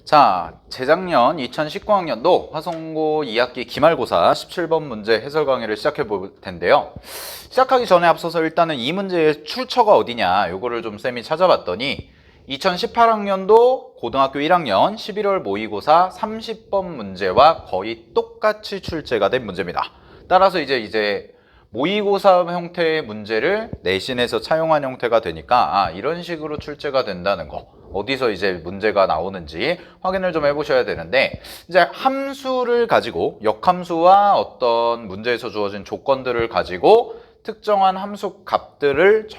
자, 재작년 2019학년도 화성고 2학기 기말고사 17번 문제 해설 강의를 시작해 볼 텐데요. 시작하기 전에 앞서서 일단은 이 문제의 출처가 어디냐 요거를 좀 쌤이 찾아봤더니 2018학년도 고등학교 1학년 11월 모의고사 30번 문제와 거의 똑같이 출제가 된 문제입니다. 따라서 이제 모의고사 형태의 문제를 내신에서 차용한 형태가 되니까 이런 식으로 출제가 된다는 거, 어디서 이제 문제가 나오는지 확인을 좀 해보셔야 되는데, 이제 함수를 가지고 역함수와 어떤 문제에서 주어진 조건들을 가지고 특정한 함수 값들을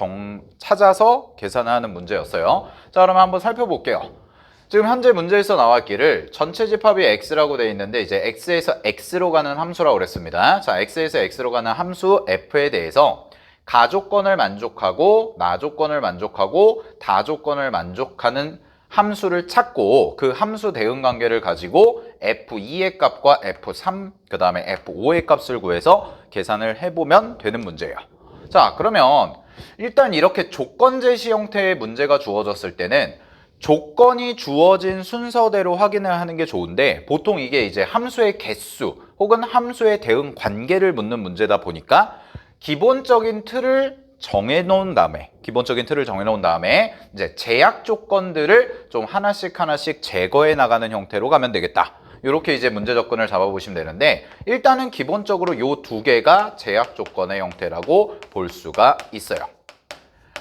찾아서 계산하는 문제였어요. 자, 그러면 한번 살펴볼게요. 지금 현재 문제에서 나왔기를 전체 집합이 x라고 되어 있는데 이제 x에서 x로 가는 함수라고 그랬습니다. 자, x에서 x로 가는 함수 f에 대해서 가조건을 만족하고 나조건을 만족하고 다조건을 만족하는 함수를 찾고 그 함수 대응 관계를 가지고 f2의 값과 f3 그 다음에 f5의 값을 구해서 계산을 해보면 되는 문제예요. 자, 그러면 일단 이렇게 조건 제시 형태의 문제가 주어졌을 때는 조건이 주어진 순서대로 확인을 하는 게 좋은데, 보통 이게 이제 함수의 개수 혹은 함수의 대응 관계를 묻는 문제다 보니까 기본적인 틀을 정해놓은 다음에 이제 제약 조건들을 좀 하나씩 제거해 나가는 형태로 가면 되겠다. 이렇게 이제 문제 접근을 잡아보시면 되는데, 일단은 기본적으로 요 두 개가 제약 조건의 형태라고 볼 수가 있어요.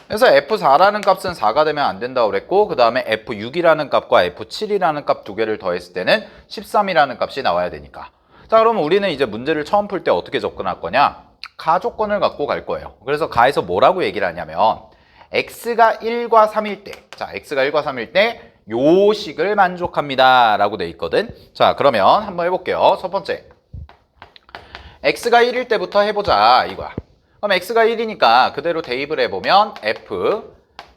그래서 F4라는 값은 4가 되면 안 된다고 그랬고, 그 다음에 F6이라는 값과 F7이라는 값 두 개를 더했을 때는 13이라는 값이 나와야 되니까. 자, 그러면 우리는 이제 문제를 처음 풀 때 어떻게 접근할 거냐? 가조건을 갖고 갈 거예요. 그래서 가에서 뭐라고 얘기를 하냐면 x가 1과 3일 때, 자, x가 1과 3일 때 요 식을 만족합니다 라고 돼 있거든. 자, 그러면 한번 해볼게요. 첫 번째, x가 1일 때부터 해보자 이거야. 그럼 x가 1이니까 그대로 대입을 해보면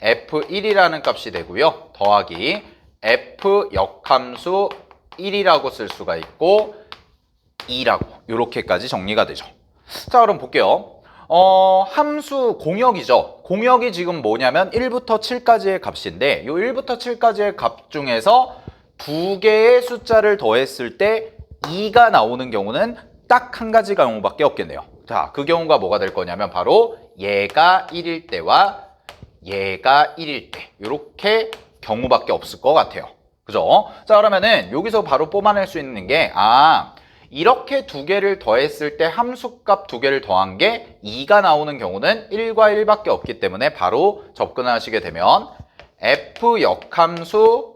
f1이라는 값이 되고요. 더하기 f 역함수 1이라고 쓸 수가 있고 2라고 이렇게까지 정리가 되죠. 자, 그럼 볼게요. 함수 공역이죠. 공역이 지금 뭐냐면 1부터 7까지의 값인데 이 1부터 7까지의 값 중에서 두 개의 숫자를 더했을 때 2가 나오는 경우는 딱 한 가지 경우밖에 없겠네요. 자, 그 경우가 뭐가 될 거냐면 바로 얘가 1일 때와 얘가 1일 때 이렇게 경우밖에 없을 것 같아요. 그죠? 자, 그러면은 여기서 바로 뽑아낼 수 있는 게 이렇게 두 개를 더했을 때 함수값 두 개를 더한 게 2가 나오는 경우는 1과 1밖에 없기 때문에 바로 접근하시게 되면 f 역함수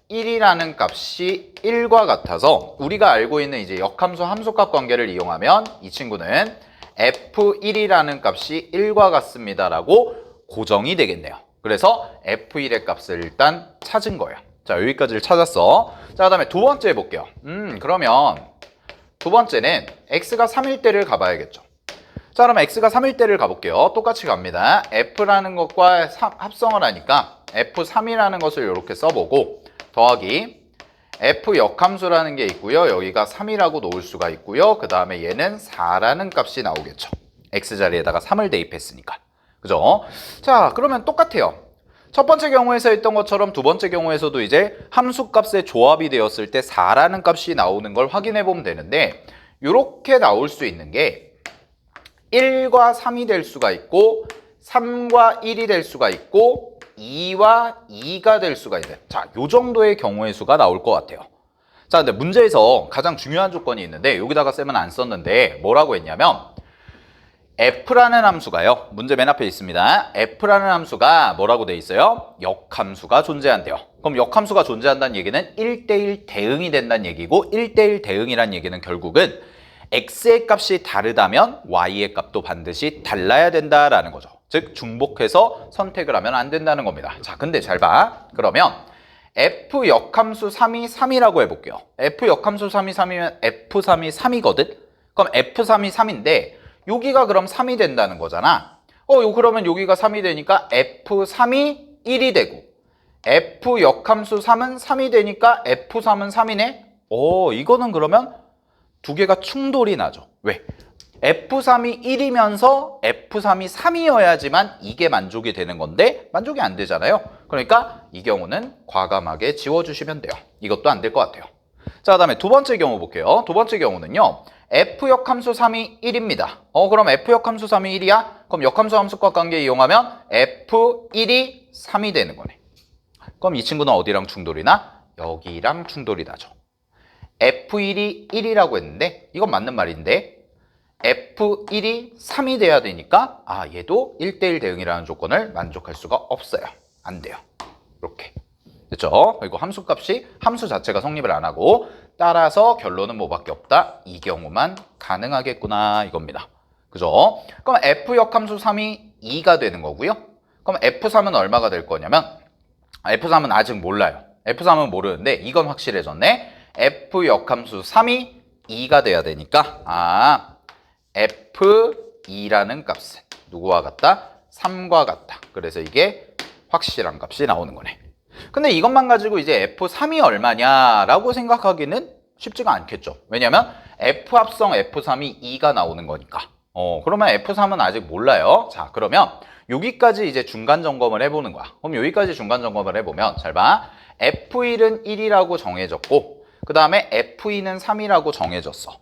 1이라는 값이 1과 같아서 우리가 알고 있는 이제 역함수 함수값 관계를 이용하면 이 친구는 f1이라는 값이 1과 같습니다라고 고정이 되겠네요. 그래서 f1의 값을 일단 찾은 거예요. 자, 여기까지를 찾았어. 자, 그다음에 두 번째 해볼게요. 그러면 두 번째는 x가 3일 때를 가봐야겠죠. 자, 그럼 x가 3일 때를 가볼게요. 똑같이 갑니다. f라는 것과 합성을 하니까 f3이라는 것을 이렇게 써보고 더하기 f 역함수라는 게 있고요. 여기가 3이라고 놓을 수가 있고요. 그 다음에 얘는 4라는 값이 나오겠죠. x 자리에다가 3을 대입했으니까. 그죠? 자, 그러면 똑같아요. 첫 번째 경우에서 했던 것처럼 두 번째 경우에서도 이제 함수값의 조합이 되었을 때 4라는 값이 나오는 걸 확인해 보면 되는데, 이렇게 나올 수 있는 게 1과 3이 될 수가 있고 3과 1이 될 수가 있고 2와 2가 될 수가 있는, 자, 요 정도의 경우의 수가 나올 것 같아요. 자, 근데 문제에서 가장 중요한 조건이 있는데 여기다가 쌤은 안 썼는데 뭐라고 했냐면 f라는 함수가요, 문제 맨 앞에 있습니다. f라는 함수가 뭐라고 돼 있어요? 역함수가 존재한대요. 그럼 역함수가 존재한다는 얘기는 1대1 대응이 된다는 얘기고, 1대1 대응이란 얘기는 결국은 x의 값이 다르다면 y의 값도 반드시 달라야 된다라는 거죠. 즉 중복해서 선택을 하면 안 된다는 겁니다. 자, 근데 잘 봐. 그러면 f 역함수 3이 3이라고 해볼게요. f 역함수 3이 3이면 f3이 3이거든? 그럼 f3이 3인데 여기가 그럼 3이 된다는 거잖아. 그러면 여기가 3이 되니까 f3이 1이 되고 f 역함수 3은 3이 되니까 f3은 3이네? 이거는 그러면 두 개가 충돌이 나죠. 왜? F3이 1이면서 F3이 3이어야지만 이게 만족이 되는 건데 만족이 안 되잖아요. 그러니까 이 경우는 과감하게 지워주시면 돼요. 이것도 안 될 것 같아요. 자, 그다음에 두 번째 경우 볼게요. 두 번째 경우는요. F 역함수 3이 1입니다. 그럼 F 역함수 3이 1이야? 그럼 역함수 함수과 관계 이용하면 F1이 3이 되는 거네. 그럼 이 친구는 어디랑 충돌이나? 여기랑 충돌이 나죠. F1이 1이라고 했는데 이건 맞는 말인데 F1이 3이 돼야 되니까 얘도 1대1 대응이라는 조건을 만족할 수가 없어요. 안 돼요. 이렇게. 됐죠? 그리고 함수값이 함수 자체가 성립을 안 하고 따라서 결론은 뭐밖에 없다? 이 경우만 가능하겠구나 이겁니다. 그죠? 그럼 F 역함수 3이 2가 되는 거고요. 그럼 F3은 얼마가 될 거냐면 F3은 아직 몰라요. F3은 모르는데 이건 확실해졌네. F 역함수 3이 2가 돼야 되니까 F2라는 값은 누구와 같다? 3과 같다. 그래서 이게 확실한 값이 나오는 거네. 근데 이것만 가지고 이제 F3이 얼마냐라고 생각하기는 쉽지가 않겠죠. 왜냐면 F 합성 F3이 2가 나오는 거니까. 그러면 F3은 아직 몰라요. 자, 그러면 여기까지 이제 중간 점검을 해보는 거야. 그럼 여기까지 중간 점검을 해보면 잘 봐. F1은 1이라고 정해졌고 그 다음에 F2는 3이라고 정해졌어.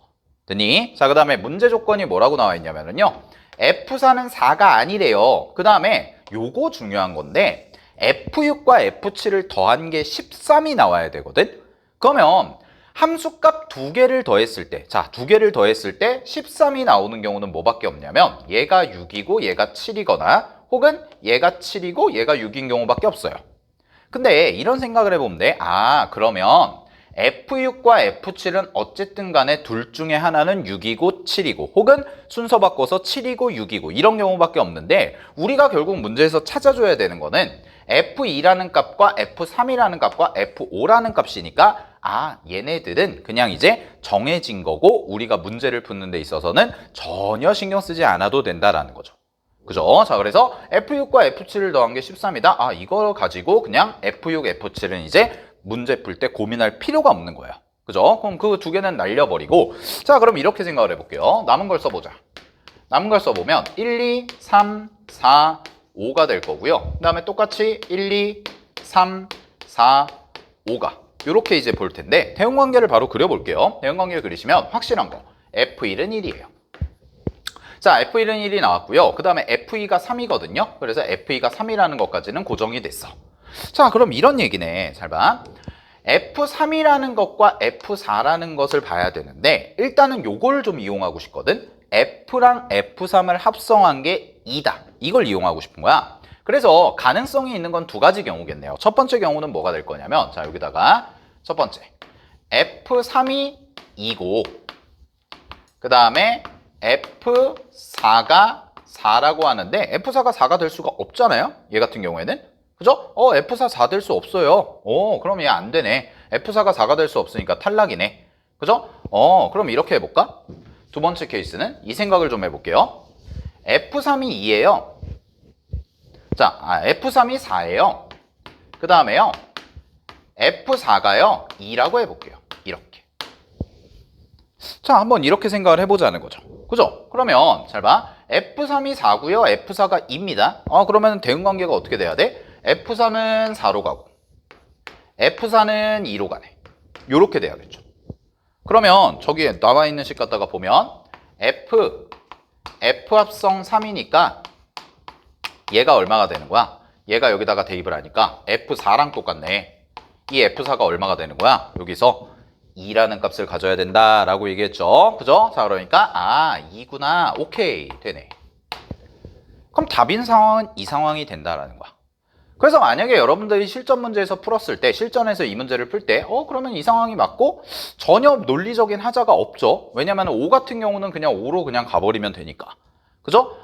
됐니? 자, 그 다음에 문제 조건이 뭐라고 나와 있냐면요. F4는 4가 아니래요. 그 다음에 요거 중요한 건데 F6과 F7을 더한 게 13이 나와야 되거든? 그러면 함수값 두 개를 더했을 때, 자, 두 개를 더했을 때 13이 나오는 경우는 뭐밖에 없냐면 얘가 6이고 얘가 7이거나 혹은 얘가 7이고 얘가 6인 경우밖에 없어요. 근데 이런 생각을 해보면 돼. 그러면 F6과 F7은 어쨌든 간에 둘 중에 하나는 6이고 7이고 혹은 순서 바꿔서 7이고 6이고 이런 경우밖에 없는데 우리가 결국 문제에서 찾아줘야 되는 거는 F2라는 값과 F3이라는 값과 F5라는 값이니까 얘네들은 그냥 이제 정해진 거고 우리가 문제를 푸는 데 있어서는 전혀 신경 쓰지 않아도 된다라는 거죠. 그죠? 자, 그래서 F6과 F7을 더한 게 13이다. 이걸 가지고 그냥 F6, F7은 이제 문제 풀 때 고민할 필요가 없는 거예요. 그죠? 그럼 그 두 개는 날려버리고 자, 그럼 이렇게 생각을 해볼게요. 남은 걸 써보자. 남은 걸 써보면 1, 2, 3, 4, 5가 될 거고요. 그 다음에 똑같이 1, 2, 3, 4, 5가 이렇게 이제 볼 텐데 대응관계를 바로 그려볼게요. 대응관계를 그리시면 확실한 거 F1은 1이에요. 자, F1은 1이 나왔고요. 그 다음에 F2가 3이거든요. 그래서 F2가 3이라는 것까지는 고정이 됐어. 자, 그럼 이런 얘기네. 잘 봐. F3이라는 것과 F4라는 것을 봐야 되는데 일단은 요걸 좀 이용하고 싶거든. F랑 F3을 합성한 게 2다. 이걸 이용하고 싶은 거야. 그래서 가능성이 있는 건 두 가지 경우겠네요. 첫 번째 경우는 뭐가 될 거냐면 자, 여기다가 첫 번째 F3이 2고 그 다음에 F4가 4라고 하는데 F4가 4가 될 수가 없잖아요. 얘 같은 경우에는. 그죠? F4 4 될 수 없어요. 그럼 얘 안 되네. F4가 4가 될 수 없으니까 탈락이네. 그죠? 그럼 이렇게 해볼까? 두 번째 케이스는 이 생각을 좀 해볼게요. F3이 2예요. 자, F3이 4예요. 그 다음에요. F4가요. 2라고 해볼게요. 이렇게. 자, 한번 이렇게 생각을 해보자는 거죠. 그죠? 그러면 잘 봐. F3이 4고요. F4가 2입니다. 그러면 대응관계가 어떻게 돼야 돼? F3은 4로 가고 F4는 2로 가네. 요렇게 돼야겠죠. 그러면 저기에 나와 있는 식 갖다가 보면 F 합성 3이니까 얘가 얼마가 되는 거야? 얘가 여기다가 대입을 하니까 F4랑 똑같네. 이 F4가 얼마가 되는 거야? 여기서 2라는 값을 가져야 된다라고 얘기했죠. 그죠? 자, 그러니까 2구나. 오케이. 되네. 그럼 답인 상황은 이 상황이 된다라는 거야. 그래서 만약에 여러분들이 실전 문제에서 풀었을 때, 실전에서 이 문제를 풀 때, 그러면 이 상황이 맞고 전혀 논리적인 하자가 없죠. 왜냐면 5 같은 경우는 그냥 5로 그냥 가버리면 되니까. 그죠?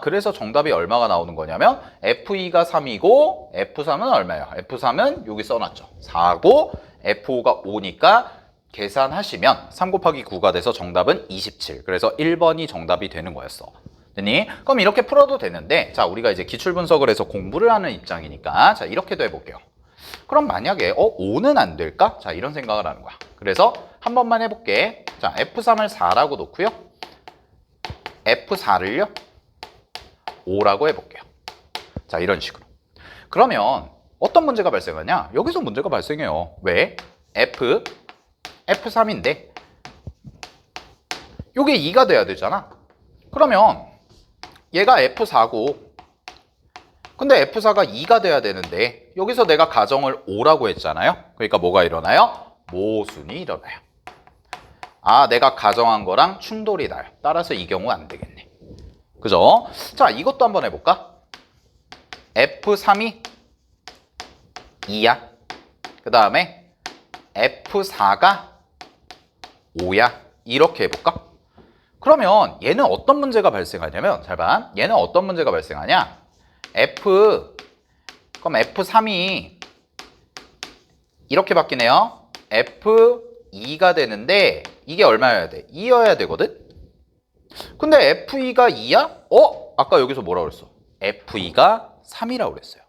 그래서 정답이 얼마가 나오는 거냐면 F2가 3이고 F3은 얼마예요? F3은 여기 써놨죠. 4고 F5가 5니까 계산하시면 3 곱하기 9가 돼서 정답은 27. 그래서 1번이 정답이 되는 거였어. 됐니? 그럼 이렇게 풀어도 되는데 자, 우리가 이제 기출분석을 해서 공부를 하는 입장이니까 자, 이렇게도 해볼게요. 그럼 만약에 5는 안 될까? 자, 이런 생각을 하는 거야. 그래서 한 번만 해볼게. 자, F3을 4라고 놓고요. F4를요 5라고 해볼게요. 자, 이런 식으로. 그러면 어떤 문제가 발생하냐? 여기서 문제가 발생해요. 왜? F3인데 요게 2가 돼야 되잖아. 그러면 얘가 F4고 근데 F4가 2가 돼야 되는데 여기서 내가 가정을 5라고 했잖아요. 그러니까 뭐가 일어나요? 모순이 일어나요. 아, 내가 가정한 거랑 충돌이 나요. 따라서 이 경우 안 되겠네. 그죠? 자, 이것도 한번 해볼까? F3이 2야. 그 다음에 F4가 5야. 이렇게 해볼까? 그러면 얘는 어떤 문제가 발생하냐면, 잘 봐. 얘는 어떤 문제가 발생하냐? 그럼 F3이 이렇게 바뀌네요. F2가 되는데 이게 얼마여야 돼? 2여야 되거든? 근데 F2가 2야? 아까 여기서 뭐라고 그랬어? F2가 3이라고 그랬어요.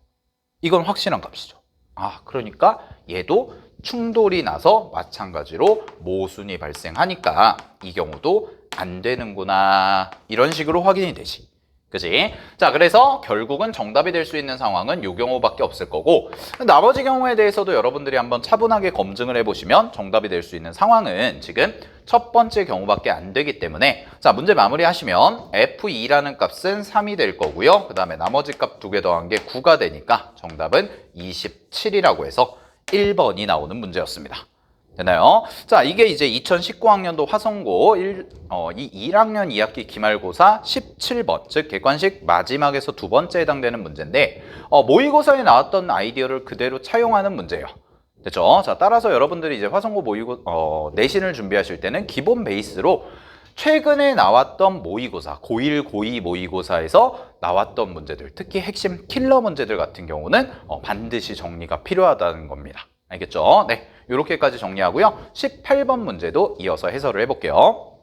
이건 확실한 값이죠. 아, 그러니까 얘도 충돌이 나서 마찬가지로 모순이 발생하니까 이 경우도 안 되는구나. 이런 식으로 확인이 되지. 그지? 자, 그래서 결국은 정답이 될 수 있는 상황은 이 경우밖에 없을 거고 나머지 경우에 대해서도 여러분들이 한번 차분하게 검증을 해보시면 정답이 될 수 있는 상황은 지금 첫 번째 경우밖에 안 되기 때문에 자, 문제 마무리하시면 F2라는 값은 3이 될 거고요. 그 다음에 나머지 값 2개 더한 게 9가 되니까 정답은 27이라고 해서 1번이 나오는 문제였습니다. 되나요? 자, 이게 이제 2019학년도 화성고 1학년 2학기 기말고사 17번, 즉 객관식 마지막에서 두 번째 해당되는 문제인데 모의고사에 나왔던 아이디어를 그대로 차용하는 문제예요. 됐죠? 자, 따라서 여러분들이 이제 화성고 내신을 준비하실 때는 기본 베이스로 최근에 나왔던 모의고사, 고1, 고2 모의고사에서 나왔던 문제들, 특히 핵심 킬러 문제들 같은 경우는 반드시 정리가 필요하다는 겁니다. 알겠죠? 네, 이렇게까지 정리하고요. 18번 문제도 이어서 해설을 해볼게요.